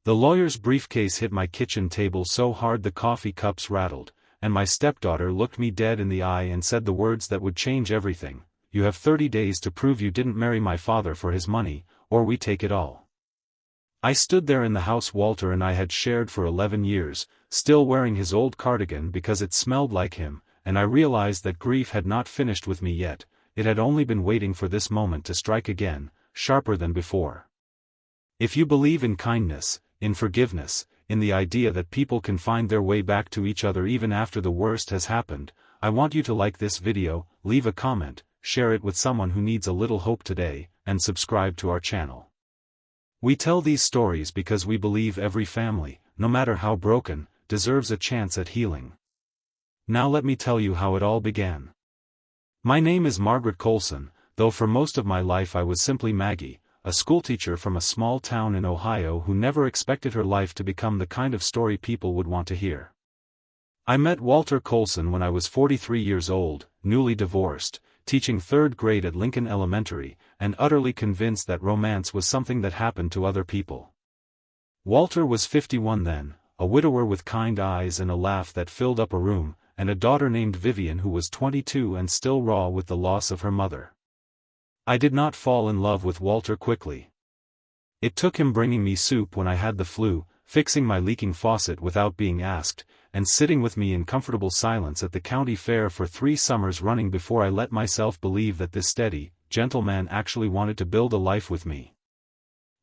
The lawyer's briefcase hit my kitchen table so hard the coffee cups rattled, and my stepdaughter looked me dead in the eye and said the words that would change everything: "You have 30 days to prove you didn't marry my father for his money, or we take it all." I stood there in the house Walter and I had shared for 11 years, still wearing his old cardigan because it smelled like him, and I realized that grief had not finished with me yet. It had only been waiting for this moment to strike again, sharper than before. If you believe in kindness, in forgiveness, in the idea that people can find their way back to each other even after the worst has happened, I want you to like this video, leave a comment, share it with someone who needs a little hope today, and subscribe to our channel. We tell these stories because we believe every family, no matter how broken, deserves a chance at healing. Now let me tell you how it all began. My name is Margaret Colson, though for most of my life I was simply Maggie, a schoolteacher from a small town in Ohio who never expected her life to become the kind of story people would want to hear. I met Walter Colson when I was 43 years old, newly divorced, teaching 3rd grade at Lincoln Elementary, and utterly convinced that romance was something that happened to other people. Walter was 51 then, a widower with kind eyes and a laugh that filled up a room, and a daughter named Vivian who was 22 and still raw with the loss of her mother. I did not fall in love with Walter quickly. It took him bringing me soup when I had the flu, fixing my leaking faucet without being asked, and sitting with me in comfortable silence at the county fair for 3 summers running before I let myself believe that this steady, gentle man actually wanted to build a life with me.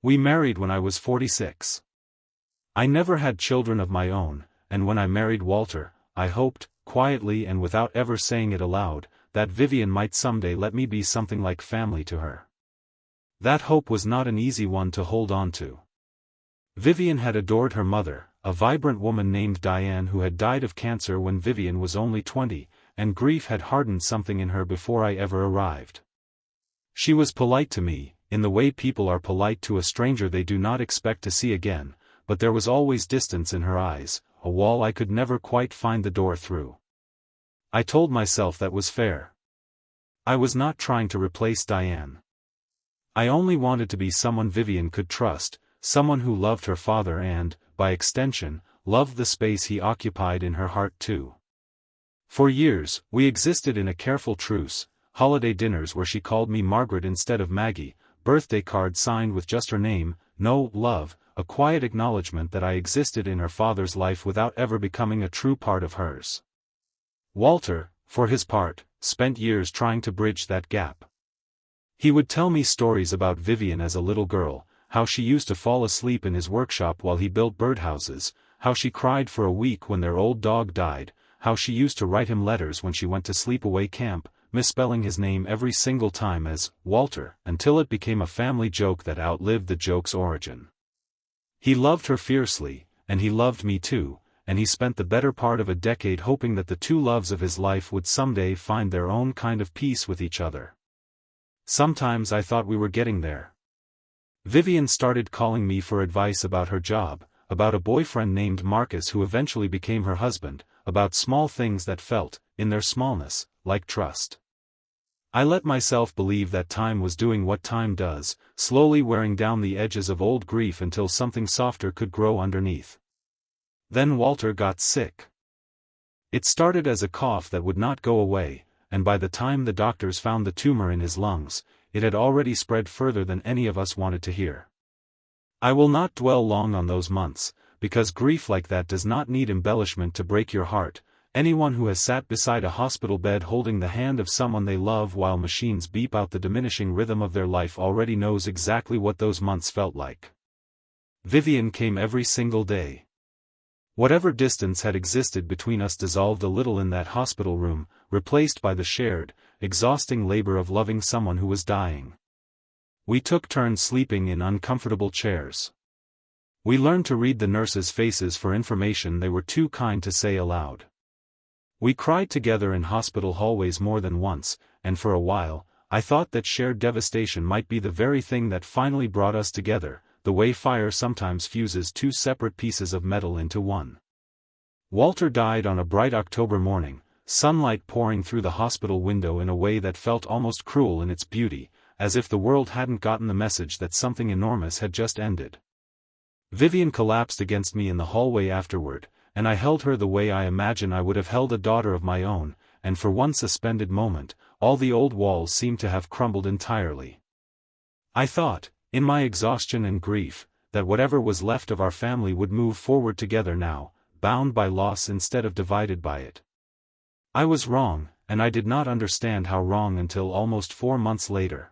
We married when I was 46. I never had children of my own, and when I married Walter, I hoped, quietly and without ever saying it aloud, that Vivian might someday let me be something like family to her. That hope was not an easy one to hold on to. Vivian had adored her mother, a vibrant woman named Diane who had died of cancer when Vivian was only 20, and grief had hardened something in her before I ever arrived. She was polite to me, in the way people are polite to a stranger they do not expect to see again, but there was always distance in her eyes, a wall I could never quite find the door through. I told myself that was fair. I was not trying to replace Diane. I only wanted to be someone Vivian could trust, someone who loved her father and, by extension, loved the space he occupied in her heart too. For years, we existed in a careful truce, holiday dinners where she called me Margaret instead of Maggie, birthday cards signed with just her name, no love, a quiet acknowledgement that I existed in her father's life without ever becoming a true part of hers. Walter, for his part, spent years trying to bridge that gap. He would tell me stories about Vivian as a little girl, how she used to fall asleep in his workshop while he built birdhouses, how she cried for a week when their old dog died, how she used to write him letters when she went to sleepaway camp, misspelling his name every single time as Walter, until it became a family joke that outlived the joke's origin. He loved her fiercely, and he loved me too, and he spent the better part of a decade hoping that the two loves of his life would someday find their own kind of peace with each other. Sometimes I thought we were getting there. Vivian started calling me for advice about her job, about a boyfriend named Marcus who eventually became her husband, about small things that felt, in their smallness, like trust. I let myself believe that time was doing what time does, slowly wearing down the edges of old grief until something softer could grow underneath. Then Walter got sick. It started as a cough that would not go away, and by the time the doctors found the tumor in his lungs, it had already spread further than any of us wanted to hear. I will not dwell long on those months, because grief like that does not need embellishment to break your heart. Anyone who has sat beside a hospital bed holding the hand of someone they love while machines beep out the diminishing rhythm of their life already knows exactly what those months felt like. Vivian came every single day. Whatever distance had existed between us dissolved a little in that hospital room, replaced by the shared, exhausting labor of loving someone who was dying. We took turns sleeping in uncomfortable chairs. We learned to read the nurses' faces for information they were too kind to say aloud. We cried together in hospital hallways more than once, and for a while, I thought that shared devastation might be the very thing that finally brought us together, the way fire sometimes fuses two separate pieces of metal into one. Walter died on a bright October morning, sunlight pouring through the hospital window in a way that felt almost cruel in its beauty, as if the world hadn't gotten the message that something enormous had just ended. Vivian collapsed against me in the hallway afterward, and I held her the way I imagine I would have held a daughter of my own, and for one suspended moment, all the old walls seemed to have crumbled entirely. I thought, in my exhaustion and grief, that whatever was left of our family would move forward together now, bound by loss instead of divided by it. I was wrong, and I did not understand how wrong until almost 4 months later.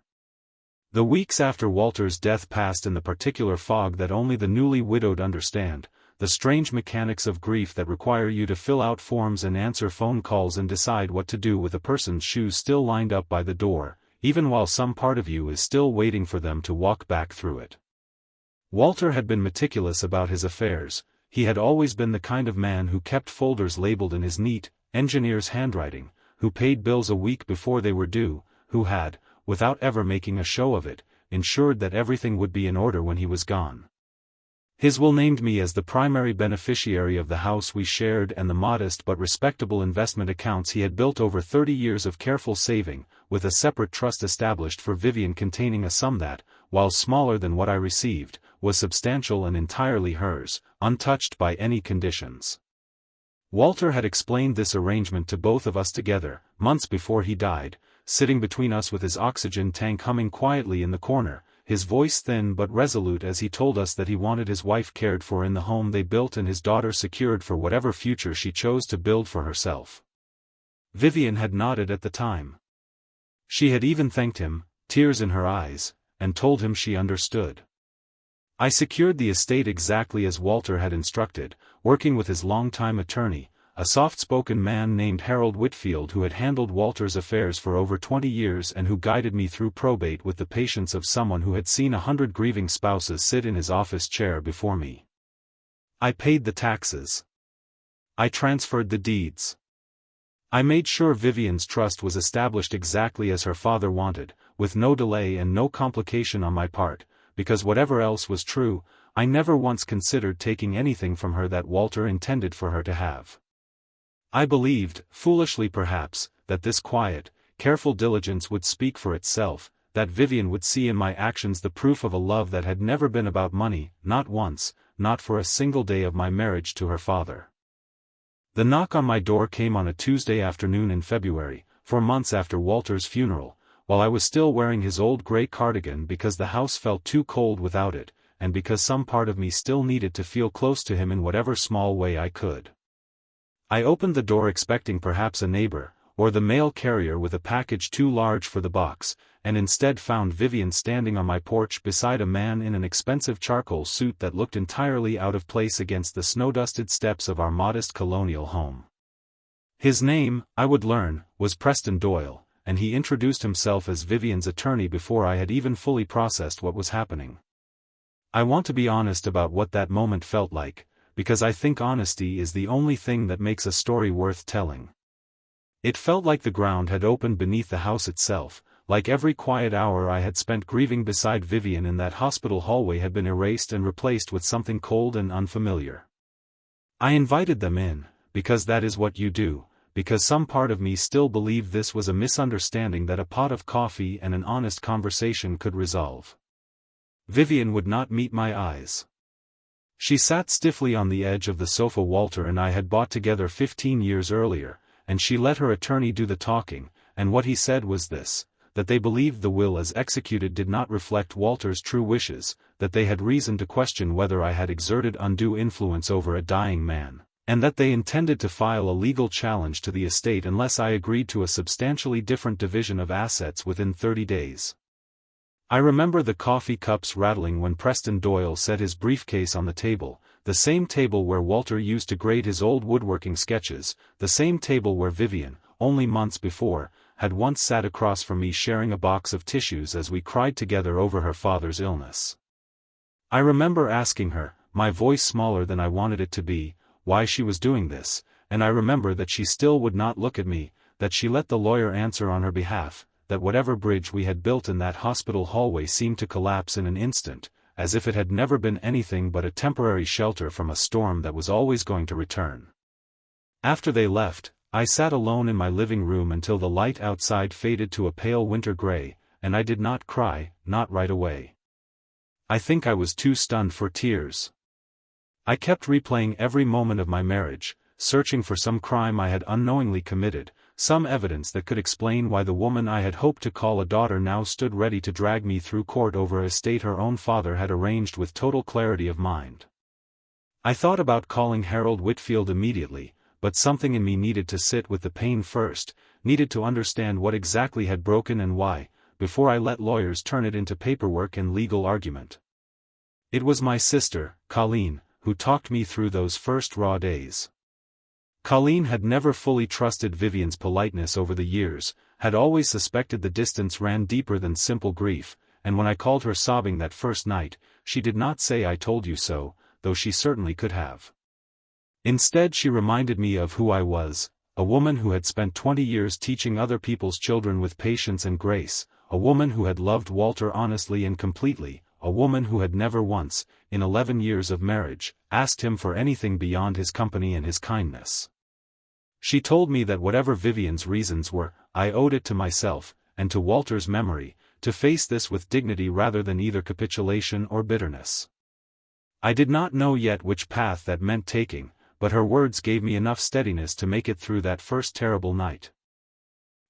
The weeks after Walter's death passed in the particular fog that only the newly widowed understand, the strange mechanics of grief that require you to fill out forms and answer phone calls and decide what to do with a person's shoes still lined up by the door, even while some part of you is still waiting for them to walk back through it. Walter had been meticulous about his affairs. He had always been the kind of man who kept folders labeled in his neat, engineer's handwriting, who paid bills a week before they were due, who had, without ever making a show of it, ensured that everything would be in order when he was gone. His will named me as the primary beneficiary of the house we shared and the modest but respectable investment accounts he had built over 30 years of careful saving, with a separate trust established for Vivian containing a sum that, while smaller than what I received, was substantial and entirely hers, untouched by any conditions. Walter had explained this arrangement to both of us together, months before he died, sitting between us with his oxygen tank humming quietly in the corner, his voice thin but resolute as he told us that he wanted his wife cared for in the home they built and his daughter secured for whatever future she chose to build for herself. Vivian had nodded at the time. She had even thanked him, tears in her eyes, and told him she understood. I secured the estate exactly as Walter had instructed, working with his longtime attorney, a soft-spoken man named Harold Whitfield who had handled Walter's affairs for over 20 years and who guided me through probate with the patience of someone who had seen 100 grieving spouses sit in his office chair before me. I paid the taxes. I transferred the deeds. I made sure Vivian's trust was established exactly as her father wanted, with no delay and no complication on my part, because whatever else was true, I never once considered taking anything from her that Walter intended for her to have. I believed, foolishly perhaps, that this quiet, careful diligence would speak for itself, that Vivian would see in my actions the proof of a love that had never been about money, not once, not for a single day of my marriage to her father. The knock on my door came on a Tuesday afternoon in February, 4 months after Walter's funeral, while I was still wearing his old gray cardigan because the house felt too cold without it, and because some part of me still needed to feel close to him in whatever small way I could. I opened the door expecting perhaps a neighbor, or the mail carrier with a package too large for the box, and instead found Vivian standing on my porch beside a man in an expensive charcoal suit that looked entirely out of place against the snow-dusted steps of our modest colonial home. His name, I would learn, was Preston Doyle, and he introduced himself as Vivian's attorney before I had even fully processed what was happening. I want to be honest about what that moment felt like, because I think honesty is the only thing that makes a story worth telling. It felt like the ground had opened beneath the house itself, like every quiet hour I had spent grieving beside Vivian in that hospital hallway had been erased and replaced with something cold and unfamiliar. I invited them in, because that is what you do, because some part of me still believed this was a misunderstanding that a pot of coffee and an honest conversation could resolve. Vivian would not meet my eyes. She sat stiffly on the edge of the sofa Walter and I had bought together 15 years earlier, and she let her attorney do the talking, and what he said was this, that they believed the will as executed did not reflect Walter's true wishes, that they had reason to question whether I had exerted undue influence over a dying man, and that they intended to file a legal challenge to the estate unless I agreed to a substantially different division of assets within 30 days. I remember the coffee cups rattling when Preston Doyle set his briefcase on the table, the same table where Walter used to grade his old woodworking sketches, the same table where Vivian, only months before, had once sat across from me sharing a box of tissues as we cried together over her father's illness. I remember asking her, my voice smaller than I wanted it to be, why she was doing this, and I remember that she still would not look at me, that she let the lawyer answer on her behalf, that whatever bridge we had built in that hospital hallway seemed to collapse in an instant, as if it had never been anything but a temporary shelter from a storm that was always going to return. After they left, I sat alone in my living room until the light outside faded to a pale winter gray, and I did not cry, not right away. I think I was too stunned for tears. I kept replaying every moment of my marriage, searching for some crime I had unknowingly committed, some evidence that could explain why the woman I had hoped to call a daughter now stood ready to drag me through court over a estate her own father had arranged with total clarity of mind. I thought about calling Harold Whitfield immediately, but something in me needed to sit with the pain first, needed to understand what exactly had broken and why, before I let lawyers turn it into paperwork and legal argument. It was my sister, Colleen, who talked me through those first raw days. Colleen had never fully trusted Vivian's politeness over the years, had always suspected the distance ran deeper than simple grief, and when I called her sobbing that first night, she did not say "I told you so," though she certainly could have. Instead she reminded me of who I was, a woman who had spent 20 years teaching other people's children with patience and grace, a woman who had loved Walter honestly and completely, a woman who had never once, in 11 years of marriage, asked him for anything beyond his company and his kindness. She told me that whatever Vivian's reasons were, I owed it to myself, and to Walter's memory, to face this with dignity rather than either capitulation or bitterness. I did not know yet which path that meant taking, but her words gave me enough steadiness to make it through that first terrible night.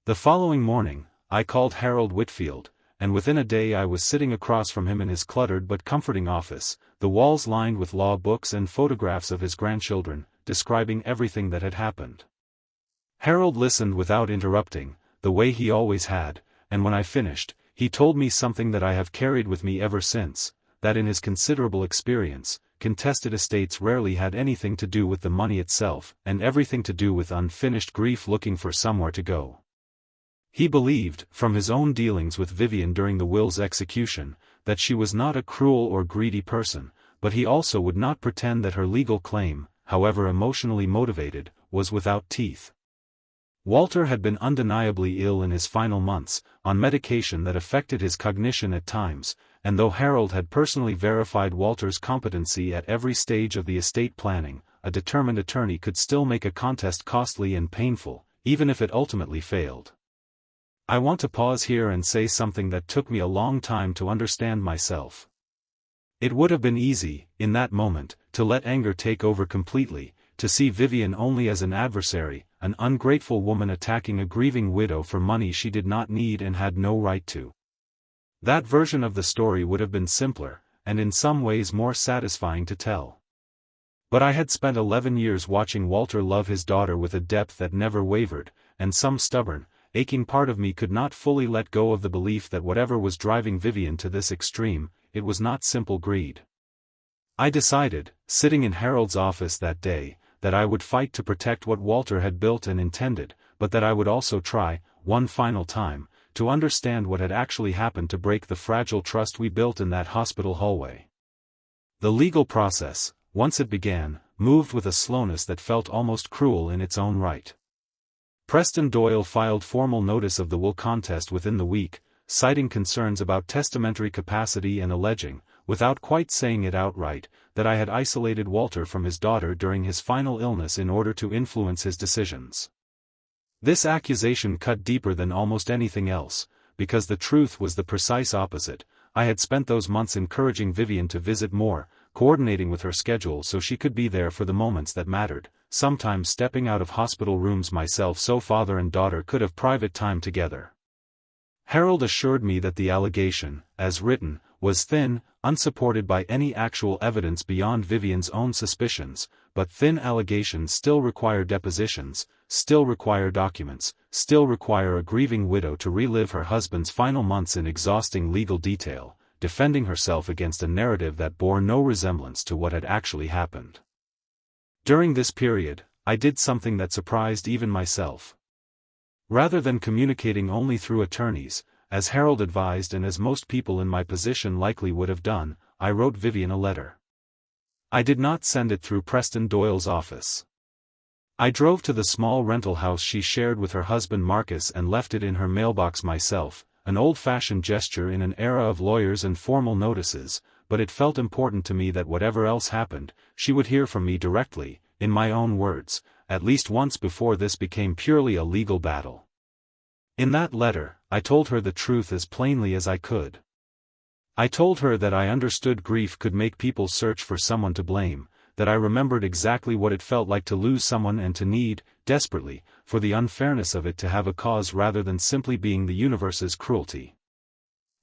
The following morning, I called Harold Whitfield, and within a day I was sitting across from him in his cluttered but comforting office, the walls lined with law books and photographs of his grandchildren, describing everything that had happened. Harold listened without interrupting, the way he always had, and when I finished, he told me something that I have carried with me ever since, that in his considerable experience, contested estates rarely had anything to do with the money itself, and everything to do with unfinished grief looking for somewhere to go. He believed, from his own dealings with Vivian during the will's execution, that she was not a cruel or greedy person, but he also would not pretend that her legal claim, however emotionally motivated, was without teeth. Walter had been undeniably ill in his final months, on medication that affected his cognition at times, and though Harold had personally verified Walter's competency at every stage of the estate planning, a determined attorney could still make a contest costly and painful, even if it ultimately failed. I want to pause here and say something that took me a long time to understand myself. It would have been easy, in that moment, to let anger take over completely, to see Vivian only as an adversary, an ungrateful woman attacking a grieving widow for money she did not need and had no right to. That version of the story would have been simpler, and in some ways more satisfying to tell. But I had spent 11 years watching Walter love his daughter with a depth that never wavered, and some stubborn, aching part of me could not fully let go of the belief that whatever was driving Vivian to this extreme, it was not simple greed. I decided, sitting in Harold's office that day, that I would fight to protect what Walter had built and intended, but that I would also try, one final time, to understand what had actually happened to break the fragile trust we built in that hospital hallway. The legal process, once it began, moved with a slowness that felt almost cruel in its own right. Preston Doyle filed formal notice of the will contest within the week, citing concerns about testamentary capacity and alleging, without quite saying it outright, that I had isolated Walter from his daughter during his final illness in order to influence his decisions. This accusation cut deeper than almost anything else, because the truth was the precise opposite. I had spent those months encouraging Vivian to visit more, coordinating with her schedule so she could be there for the moments that mattered, sometimes stepping out of hospital rooms myself so father and daughter could have private time together. Harold assured me that the allegation, as written, was thin, unsupported by any actual evidence beyond Vivian's own suspicions, but thin allegations still require depositions, still require documents, still require a grieving widow to relive her husband's final months in exhausting legal detail, defending herself against a narrative that bore no resemblance to what had actually happened. During this period, I did something that surprised even myself. Rather than communicating only through attorneys, as Harold advised and as most people in my position likely would have done, I wrote Vivian a letter. I did not send it through Preston Doyle's office. I drove to the small rental house she shared with her husband Marcus and left it in her mailbox myself, an old-fashioned gesture in an era of lawyers and formal notices, but it felt important to me that whatever else happened, she would hear from me directly, in my own words, at least once before this became purely a legal battle. In that letter, I told her the truth as plainly as I could. I told her that I understood grief could make people search for someone to blame, that I remembered exactly what it felt like to lose someone and to need, desperately, for the unfairness of it to have a cause rather than simply being the universe's cruelty.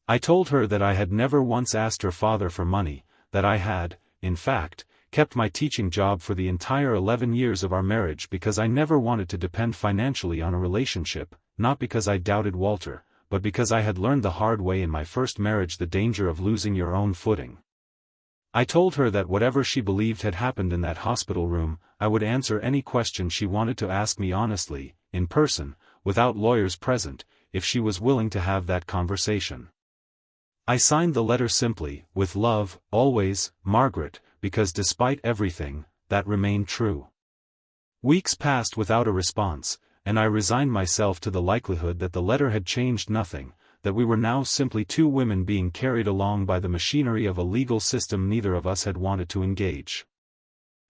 I told her that I had never once asked her father for money, that I had, in fact, kept my teaching job for the entire 11 years of our marriage because I never wanted to depend financially on a relationship, not because I doubted Walter, but because I had learned the hard way in my first marriage the danger of losing your own footing. I told her that whatever she believed had happened in that hospital room, I would answer any question she wanted to ask me honestly, in person, without lawyers present, if she was willing to have that conversation. I signed the letter simply, with love, always, Margaret, because despite everything, that remained true. Weeks passed without a response, and I resigned myself to the likelihood that the letter had changed nothing, that we were now simply two women being carried along by the machinery of a legal system neither of us had wanted to engage.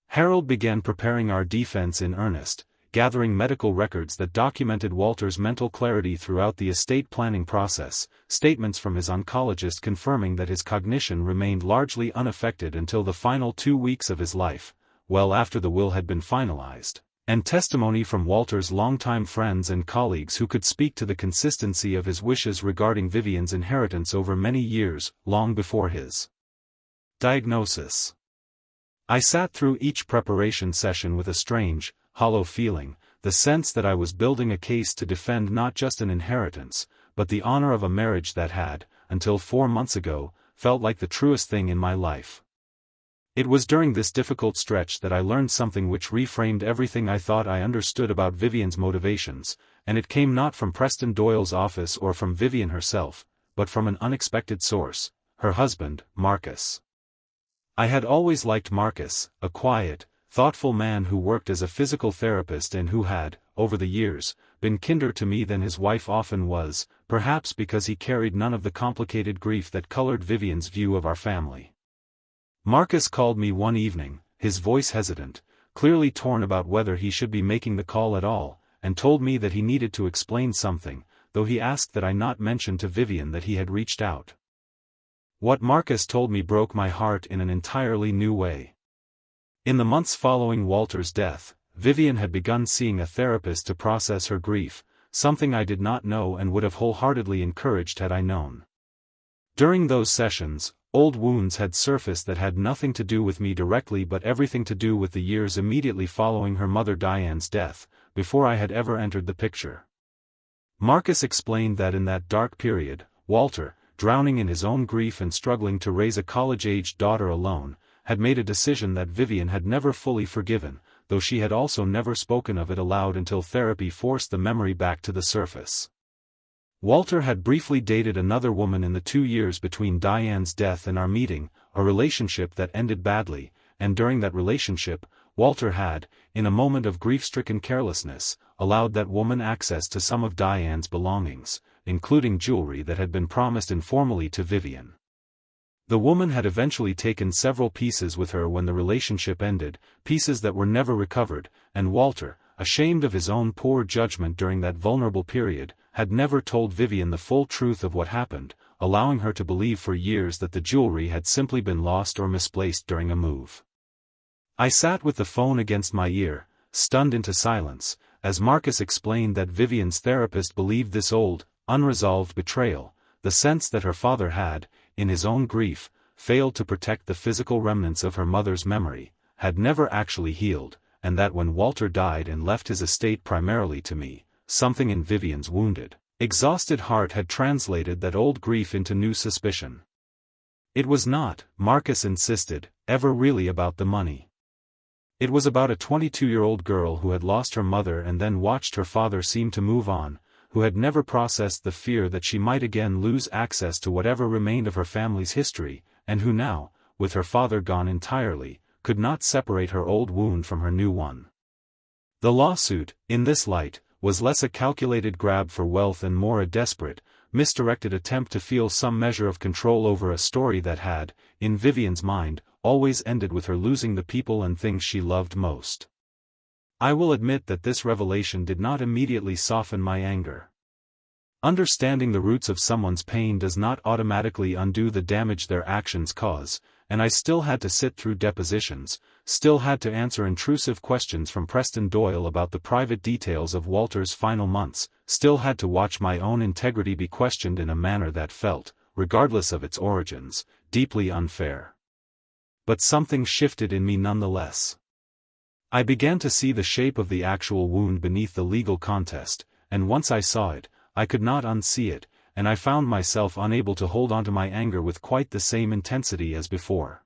Harold began preparing our defense in earnest, gathering medical records that documented Walter's mental clarity throughout the estate planning process, statements from his oncologist confirming that his cognition remained largely unaffected until the final 2 weeks of his life, well after the will had been finalized, and testimony from Walter's longtime friends and colleagues who could speak to the consistency of his wishes regarding Vivian's inheritance over many years, long before his diagnosis. I sat through each preparation session with a strange, hollow feeling, the sense that I was building a case to defend not just an inheritance, but the honor of a marriage that had, until 4 months ago, felt like the truest thing in my life. It was during this difficult stretch that I learned something which reframed everything I thought I understood about Vivian's motivations, and it came not from Preston Doyle's office or from Vivian herself, but from an unexpected source, her husband, Marcus. I had always liked Marcus, a quiet, thoughtful man who worked as a physical therapist and who had, over the years, been kinder to me than his wife often was, perhaps because he carried none of the complicated grief that colored Vivian's view of our family. Marcus called me one evening, his voice hesitant, clearly torn about whether he should be making the call at all, and told me that he needed to explain something, though he asked that I not mention to Vivian that he had reached out. What Marcus told me broke my heart in an entirely new way. In the months following Walter's death, Vivian had begun seeing a therapist to process her grief, something I did not know and would have wholeheartedly encouraged had I known. During those sessions, old wounds had surfaced that had nothing to do with me directly but everything to do with the years immediately following her mother Diane's death, before I had ever entered the picture. Marcus explained that in that dark period, Walter, drowning in his own grief and struggling to raise a college-aged daughter alone, had made a decision that Vivian had never fully forgiven, though she had also never spoken of it aloud until therapy forced the memory back to the surface. Walter had briefly dated another woman in the 2 years between Diane's death and our meeting, a relationship that ended badly, and during that relationship, Walter had, in a moment of grief-stricken carelessness, allowed that woman access to some of Diane's belongings, including jewelry that had been promised informally to Vivian. The woman had eventually taken several pieces with her when the relationship ended, pieces that were never recovered, and Walter, ashamed of his own poor judgment during that vulnerable period, had never told Vivian the full truth of what happened, allowing her to believe for years that the jewelry had simply been lost or misplaced during a move. I sat with the phone against my ear, stunned into silence, as Marcus explained that Vivian's therapist believed this old, unresolved betrayal, the sense that her father had, in his own grief, failed to protect the physical remnants of her mother's memory, had never actually healed, and that when Walter died and left his estate primarily to me, something in Vivian's wounded, exhausted heart had translated that old grief into new suspicion. It was not, Marcus insisted, ever really about the money. It was about a 22-year-old girl who had lost her mother and then watched her father seem to move on, who had never processed the fear that she might again lose access to whatever remained of her family's history, and who now, with her father gone entirely, could not separate her old wound from her new one. The lawsuit, in this light, was less a calculated grab for wealth and more a desperate, misdirected attempt to feel some measure of control over a story that had, in Vivian's mind, always ended with her losing the people and things she loved most. I will admit that this revelation did not immediately soften my anger. Understanding the roots of someone's pain does not automatically undo the damage their actions cause, and I still had to sit through depositions, still had to answer intrusive questions from Preston Doyle about the private details of Walter's final months, still had to watch my own integrity be questioned in a manner that felt, regardless of its origins, deeply unfair. But something shifted in me nonetheless. I began to see the shape of the actual wound beneath the legal contest, and once I saw it, I could not unsee it, and I found myself unable to hold onto my anger with quite the same intensity as before.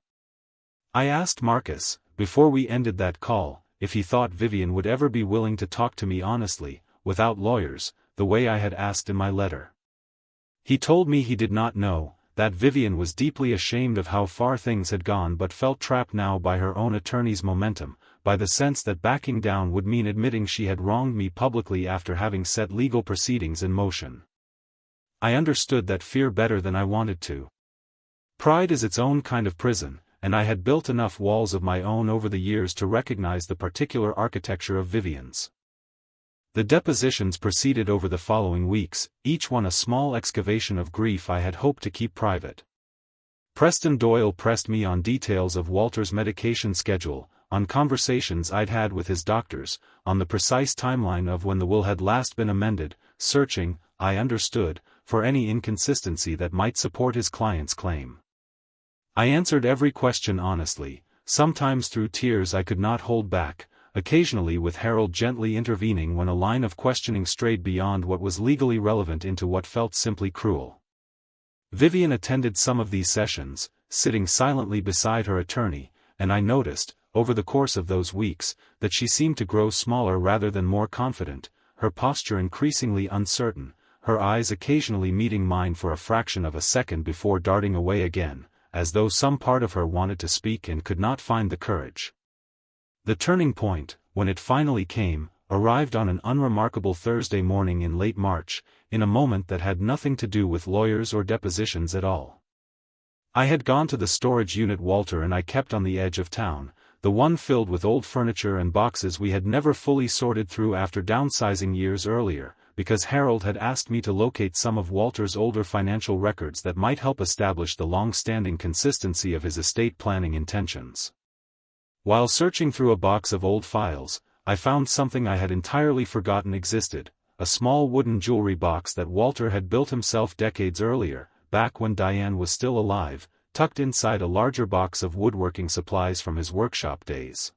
I asked Marcus, before we ended that call, if he thought Vivian would ever be willing to talk to me honestly, without lawyers, the way I had asked in my letter. He told me he did not know, that Vivian was deeply ashamed of how far things had gone but felt trapped now by her own attorney's momentum, by the sense that backing down would mean admitting she had wronged me publicly after having set legal proceedings in motion. I understood that fear better than I wanted to. Pride is its own kind of prison, and I had built enough walls of my own over the years to recognize the particular architecture of Vivian's. The depositions proceeded over the following weeks, each one a small excavation of grief I had hoped to keep private. Preston Doyle pressed me on details of Walter's medication schedule, on conversations I'd had with his doctors, on the precise timeline of when the will had last been amended, searching, I understood, for any inconsistency that might support his client's claim. I answered every question honestly, sometimes through tears I could not hold back, occasionally with Harold gently intervening when a line of questioning strayed beyond what was legally relevant into what felt simply cruel. Vivian attended some of these sessions, sitting silently beside her attorney, and I noticed, over the course of those weeks, that she seemed to grow smaller rather than more confident, her posture increasingly uncertain, her eyes occasionally meeting mine for a fraction of a second before darting away again, as though some part of her wanted to speak and could not find the courage. The turning point, when it finally came, arrived on an unremarkable Thursday morning in late March, in a moment that had nothing to do with lawyers or depositions at all. I had gone to the storage unit Walter and I kept on the edge of town, the one filled with old furniture and boxes we had never fully sorted through after downsizing years earlier, because Harold had asked me to locate some of Walter's older financial records that might help establish the long-standing consistency of his estate planning intentions. While searching through a box of old files, I found something I had entirely forgotten existed, a small wooden jewelry box that Walter had built himself decades earlier, back when Diane was still alive, tucked inside a larger box of woodworking supplies from his workshop days.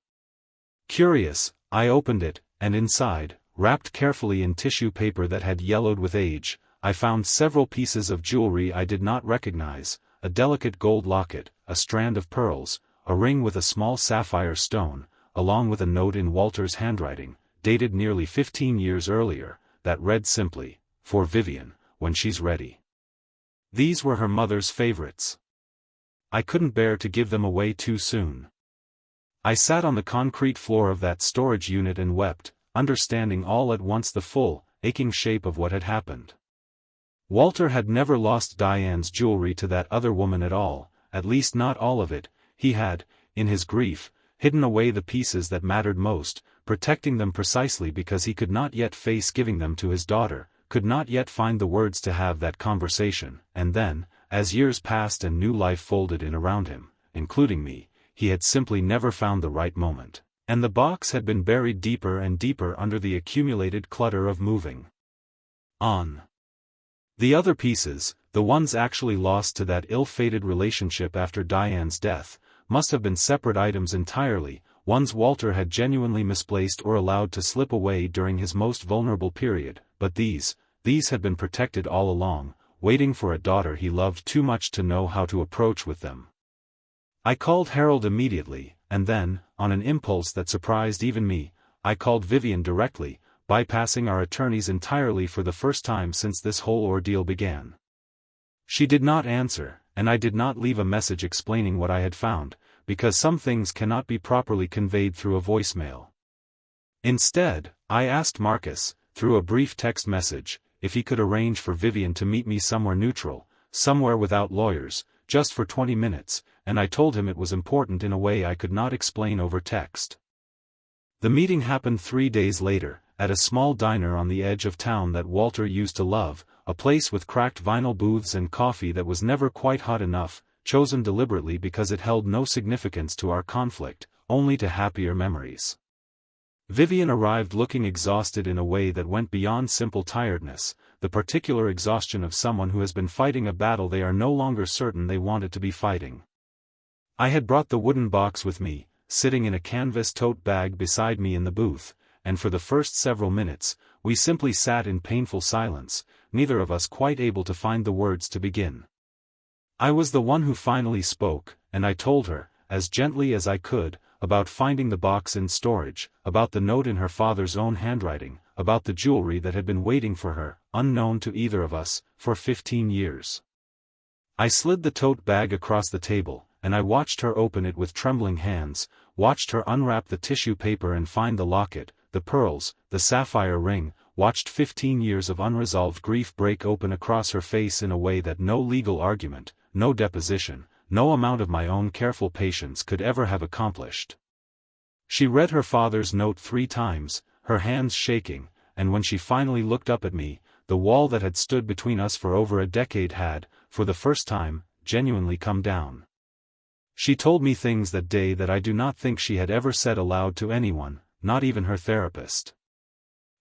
Curious, I opened it, and inside, wrapped carefully in tissue paper that had yellowed with age, I found several pieces of jewelry I did not recognize, a delicate gold locket, a strand of pearls, a ring with a small sapphire stone, along with a note in Walter's handwriting, dated nearly 15 years earlier, that read simply, "For Vivian, when she's ready." These were her mother's favorites. I couldn't bear to give them away too soon. I sat on the concrete floor of that storage unit and wept, understanding all at once the full, aching shape of what had happened. Walter had never lost Diane's jewelry to that other woman at all, at least not all of it. He had, in his grief, hidden away the pieces that mattered most, protecting them precisely because he could not yet face giving them to his daughter, could not yet find the words to have that conversation, and then, as years passed and new life folded in around him, including me, he had simply never found the right moment, and the box had been buried deeper and deeper under the accumulated clutter of moving on. The other pieces, the ones actually lost to that ill-fated relationship after Diane's death, must have been separate items entirely, ones Walter had genuinely misplaced or allowed to slip away during his most vulnerable period, but these had been protected all along, waiting for a daughter he loved too much to know how to approach with them. I called Harold immediately, and then, on an impulse that surprised even me, I called Vivian directly, bypassing our attorneys entirely for the first time since this whole ordeal began. She did not answer, and I did not leave a message explaining what I had found, because some things cannot be properly conveyed through a voicemail. Instead, I asked Marcus, through a brief text message, if he could arrange for Vivian to meet me somewhere neutral, somewhere without lawyers, just for 20 minutes, and I told him it was important in a way I could not explain over text. The meeting happened 3 days later, at a small diner on the edge of town that Walter used to love, a place with cracked vinyl booths and coffee that was never quite hot enough, chosen deliberately because it held no significance to our conflict, only to happier memories. Vivian arrived looking exhausted in a way that went beyond simple tiredness, the particular exhaustion of someone who has been fighting a battle they are no longer certain they wanted to be fighting. I had brought the wooden box with me, sitting in a canvas tote bag beside me in the booth, and for the first several minutes, we simply sat in painful silence, neither of us quite able to find the words to begin. I was the one who finally spoke, and I told her, as gently as I could, about finding the box in storage, about the note in her father's own handwriting, about the jewelry that had been waiting for her, unknown to either of us, for 15 years. I slid the tote bag across the table, and I watched her open it with trembling hands, watched her unwrap the tissue paper and find the locket, the pearls, the sapphire ring, watched 15 years of unresolved grief break open across her face in a way that no legal argument, no deposition, no amount of my own careful patience could ever have accomplished. She read her father's note 3 times, her hands shaking, and when she finally looked up at me, the wall that had stood between us for over a decade had, for the first time, genuinely come down. She told me things that day that I do not think she had ever said aloud to anyone, not even her therapist.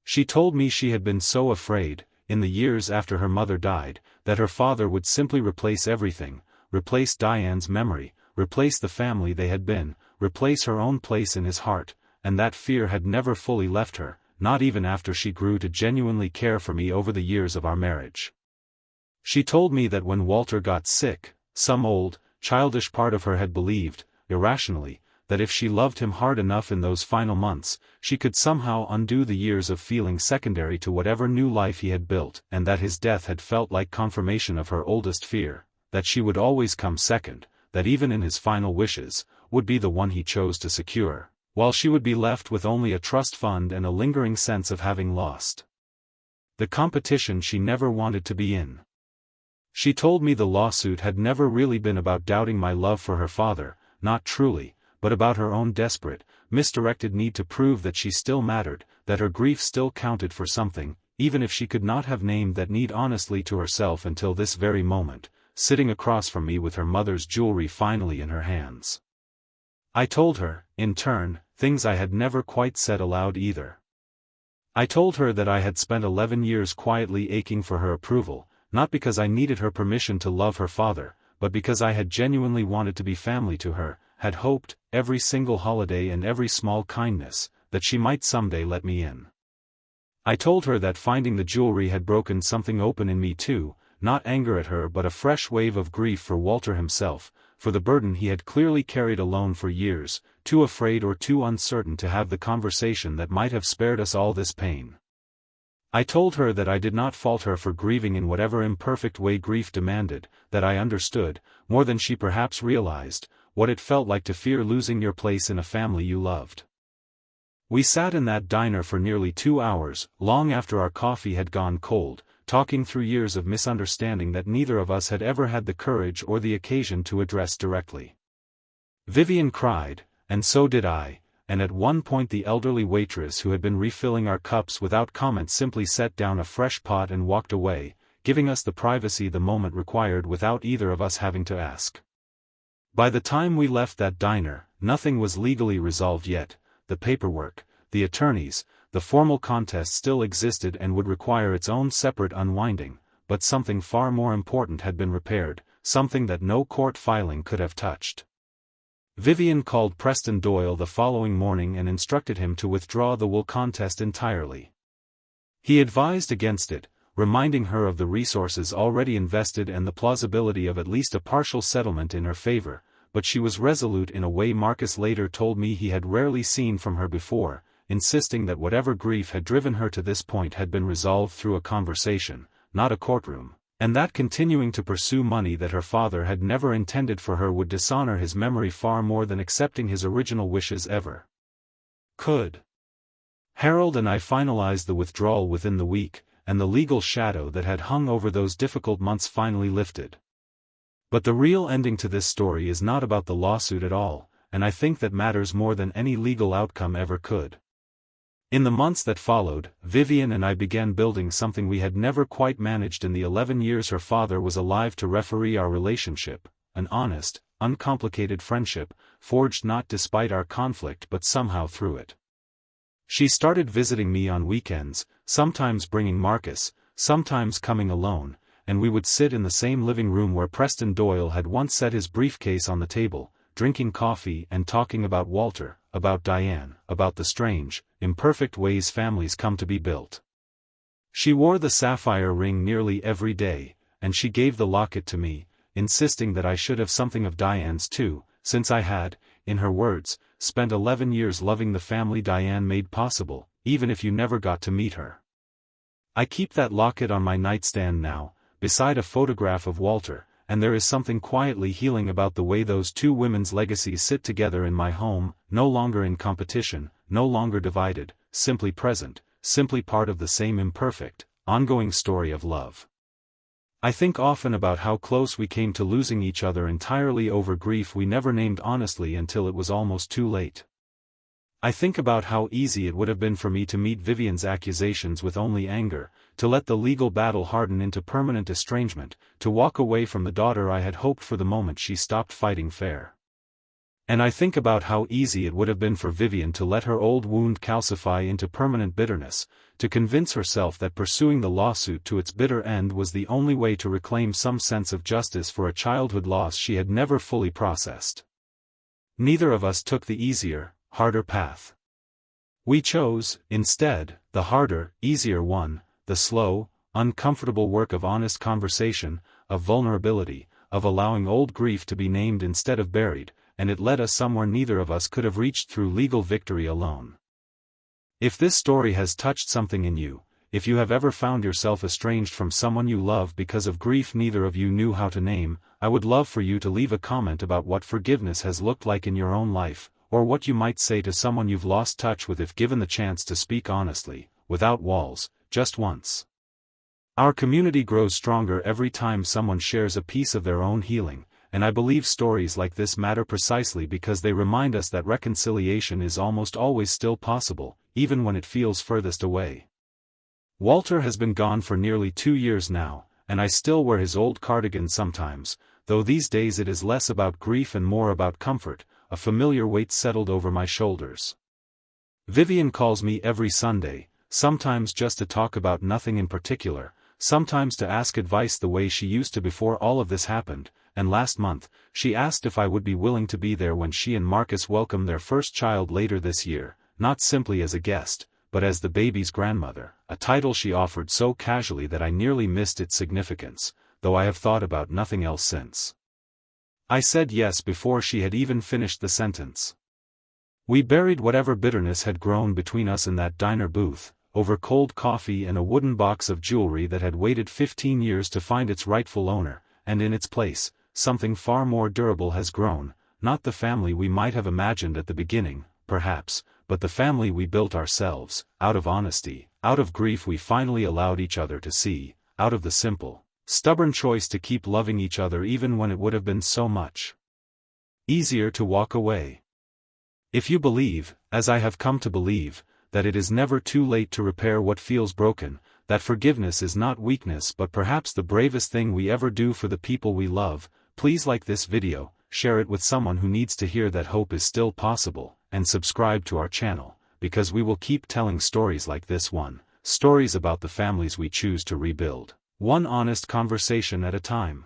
She told me she had been so afraid, in the years after her mother died, that her father would simply replace everything, replace Diane's memory, replace the family they had been, replace her own place in his heart, and that fear had never fully left her, not even after she grew to genuinely care for me over the years of our marriage. She told me that when Walter got sick, some old, childish part of her had believed, irrationally, that if she loved him hard enough in those final months, she could somehow undo the years of feeling secondary to whatever new life he had built, and that his death had felt like confirmation of her oldest fear, that she would always come second, that even in his final wishes, would be the one he chose to secure, while she would be left with only a trust fund and a lingering sense of having lost the competition she never wanted to be in. She told me the lawsuit had never really been about doubting my love for her father, not truly, but about her own desperate, misdirected need to prove that she still mattered, that her grief still counted for something, even if she could not have named that need honestly to herself until this very moment, sitting across from me with her mother's jewelry finally in her hands. I told her, in turn, things I had never quite said aloud either. I told her that I had spent 11 years quietly aching for her approval, not because I needed her permission to love her father, but because I had genuinely wanted to be family to her, had hoped, every single holiday and every small kindness, that she might someday let me in. I told her that finding the jewelry had broken something open in me too, not anger at her but a fresh wave of grief for Walter himself, for the burden he had clearly carried alone for years, too afraid or too uncertain to have the conversation that might have spared us all this pain. I told her that I did not fault her for grieving in whatever imperfect way grief demanded, that I understood, more than she perhaps realized, what it felt like to fear losing your place in a family you loved. We sat in that diner for nearly 2 hours, long after our coffee had gone cold, talking through years of misunderstanding that neither of us had ever had the courage or the occasion to address directly. Vivian cried, and so did I, and at one point the elderly waitress who had been refilling our cups without comment simply set down a fresh pot and walked away, giving us the privacy the moment required without either of us having to ask. By the time we left that diner, nothing was legally resolved yet, the paperwork, the attorneys, the formal contest still existed and would require its own separate unwinding, but something far more important had been repaired, something that no court filing could have touched. Vivian called Preston Doyle the following morning and instructed him to withdraw the will contest entirely. He advised against it, reminding her of the resources already invested and the plausibility of at least a partial settlement in her favor, but she was resolute in a way Marcus later told me he had rarely seen from her before, insisting that whatever grief had driven her to this point had been resolved through a conversation, not a courtroom, and that continuing to pursue money that her father had never intended for her would dishonor his memory far more than accepting his original wishes ever could. Harold and I finalized the withdrawal within the week, and the legal shadow that had hung over those difficult months finally lifted. But the real ending to this story is not about the lawsuit at all, and I think that matters more than any legal outcome ever could. In the months that followed, Vivian and I began building something we had never quite managed in the 11 years her father was alive to referee our relationship, an honest, uncomplicated friendship, forged not despite our conflict but somehow through it. She started visiting me on weekends, sometimes bringing Marcus, sometimes coming alone, and we would sit in the same living room where Preston Doyle had once set his briefcase on the table, drinking coffee and talking about Walter, about Diane, about the strange, imperfect ways families come to be built. She wore the sapphire ring nearly every day, and she gave the locket to me, insisting that I should have something of Diane's too, since I had, in her words, spent 11 years loving the family Diane made possible, even if you never got to meet her. I keep that locket on my nightstand now, beside a photograph of Walter, and there is something quietly healing about the way those two women's legacies sit together in my home, no longer in competition, no longer divided, simply present, simply part of the same imperfect, ongoing story of love. I think often about how close we came to losing each other entirely over grief we never named honestly until it was almost too late. I think about how easy it would have been for me to meet Vivian's accusations with only anger, to let the legal battle harden into permanent estrangement, to walk away from the daughter I had hoped for the moment she stopped fighting fair. And I think about how easy it would have been for Vivian to let her old wound calcify into permanent bitterness, to convince herself that pursuing the lawsuit to its bitter end was the only way to reclaim some sense of justice for a childhood loss she had never fully processed. Neither of us took the easier, harder path. We chose, instead, the harder, easier one, the slow, uncomfortable work of honest conversation, of vulnerability, of allowing old grief to be named instead of buried, and it led us somewhere neither of us could have reached through legal victory alone. If this story has touched something in you, if you have ever found yourself estranged from someone you love because of grief neither of you knew how to name, I would love for you to leave a comment about what forgiveness has looked like in your own life, or what you might say to someone you've lost touch with if given the chance to speak honestly, without walls, just once. Our community grows stronger every time someone shares a piece of their own healing, and I believe stories like this matter precisely because they remind us that reconciliation is almost always still possible, even when it feels furthest away. Walter has been gone for nearly 2 years now, and I still wear his old cardigan sometimes, though these days it is less about grief and more about comfort, a familiar weight settled over my shoulders. Vivian calls me every Sunday, sometimes just to talk about nothing in particular, sometimes to ask advice the way she used to before all of this happened, and last month, she asked if I would be willing to be there when she and Marcus welcome their first child later this year, not simply as a guest, but as the baby's grandmother, a title she offered so casually that I nearly missed its significance, though I have thought about nothing else since. I said yes before she had even finished the sentence. We buried whatever bitterness had grown between us in that diner booth, over cold coffee and a wooden box of jewelry that had waited 15 years to find its rightful owner, and in its place, something far more durable has grown, not the family we might have imagined at the beginning, perhaps, but the family we built ourselves, out of honesty, out of grief we finally allowed each other to see, out of the simple, stubborn choice to keep loving each other even when it would have been so much easier to walk away. If you believe, as I have come to believe, that it is never too late to repair what feels broken, that forgiveness is not weakness but perhaps the bravest thing we ever do for the people we love, please like this video, share it with someone who needs to hear that hope is still possible, and subscribe to our channel, because we will keep telling stories like this one, stories about the families we choose to rebuild, one honest conversation at a time.